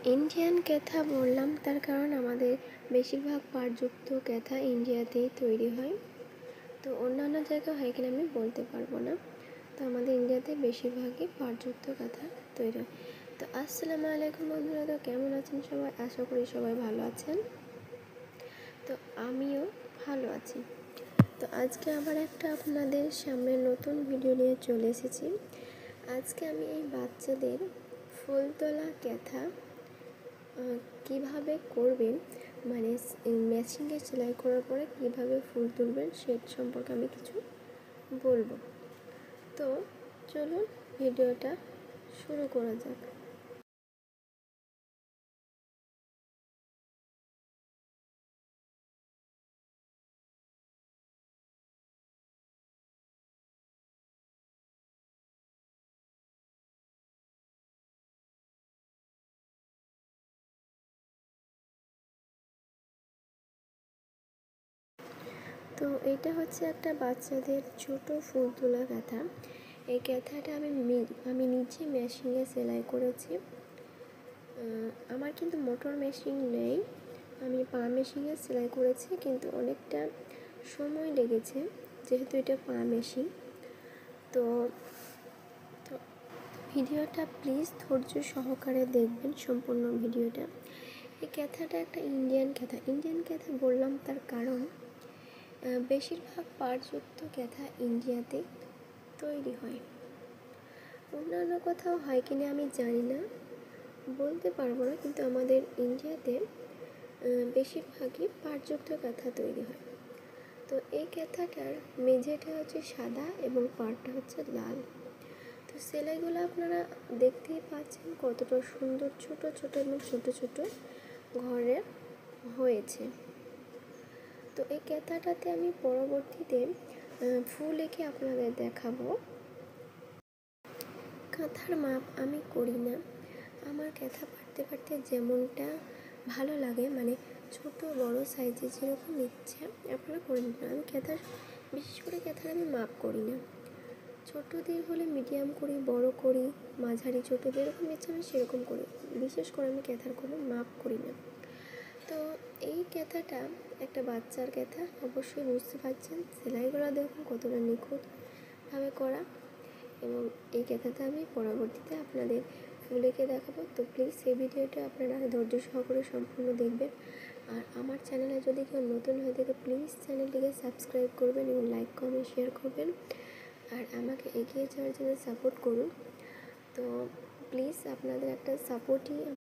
Indian কাঁথা বললাম তার কারণ আমাদের বেশিরভাগ পাটযুক্ত কাঁথা ইন্ডিয়াতেই তৈরি হয়। তো অন্যান্য জায়গা হয় কিনা আমি বলতে পারবো না। তো আমাদের ইন্ডিয়াতে বেশিরভাগই পাটযুক্ত কাঁথা তৈরি হয়। তো আসসালামু আলাইকুম বন্ধুরা, তো কেমন আছেন সবাই? আশা করি সবাই ভালো আছেন। তো আমিও ভালো আছি। তো আজকে আবার একটা আপনাদের সামনে নতুন ভিডিও নিয়ে চলে এসেছি। আজকে আমি এই বাচ্চাদের ফুল তোলা কাঁথা কীভাবে করবেন, মানে মেশিনে সেলাই করার পরে কীভাবে ফুল তুলবেন সে সম্পর্কে আমি কিছু বলবো। তো চলুন ভিডিওটা শুরু করা যাক। তো এটা হচ্ছে একটা বাচ্চাদের ছোট ফুল তোলা কাঁথা। এই কাঁথাটা আমি নিজে মেশিনে সেলাই করেছি। আমার কিন্তু মোটর মেশিন নেই, আমি পা মেশিনে সেলাই করেছি, কিন্তু অনেকটা সময় লেগেছে যেহেতু এটা পা মেশিন। তো ভিডিওটা প্লিজ ধৈর্য সহকারে দেখবেন সম্পূর্ণ ভিডিওটা। এই কাঁথাটা একটা ইন্ডিয়ান কাঁথা বললাম তার কারণ বেশিরভাগ পাটযুক্ত কাঁথা ইন্ডিয়াতে তৈরি হয়। অন্যান্য কোথাও হয় কিনা আমি জানি না, বলতে পারবো না, কিন্তু আমাদের ইন্ডিয়াতে বেশিরভাগই পাটযুক্ত কাঁথা তৈরি হয়। তো এই কাঁথাটার মেঝেটা হচ্ছে সাদা এবং পাড়টা হচ্ছে লাল। তো সেলাইগুলো আপনারা দেখতেই পাচ্ছেন কতটা সুন্দর, ছোট ছোট এবং ছোট ছোট ঘরে হয়েছে। তো এই কাঁথাটাতে আমি পরবর্তীতে ফুল এঁকে আপনাদের দেখাবো। কাঁথার মাপ আমি করি না, আমার কাঁথা পাড়তে যেমনটা ভালো লাগে, মানে ছোট বড় সাইজে যেরকম ইচ্ছা আপনারা করে নিন। আমি বিশেষ করে কাঁথার আমি মাপ করি না। ছোটোদের হলে মিডিয়াম করি, বড় করি, মাঝারি ছোটো যেরকম ইচ্ছা আমি সেরকম করি। বিশেষ করে আমি কাঁথার কোনো মাপ করি না। তো এই কাঁথাটা একটা বাচ্চার কাঁথা, অবশ্যই বুঝতে পারছেন সেলাইগুলো দেখুন কতটা নিখুঁতভাবে করা। এবং এই কাঁথাটা আমি পরবর্তীতে আপনাদের ফুল এঁকে দেখাবো। তো প্লিজ এই ভিডিওটা আপনারা ধৈর্য সহকারে সম্পূর্ণ দেখবেন। আর আমার চ্যানেলে যদি কেউ নতুন হয়ে থাকে প্লিজ চ্যানেলটিকে সাবস্ক্রাইব করবেন এবং লাইক কমেন্ট শেয়ার করবেন, আর আমাকে এগিয়ে যাওয়ার জন্য সাপোর্ট করুন। তো প্লিজ আপনাদের একটা সাপোর্টই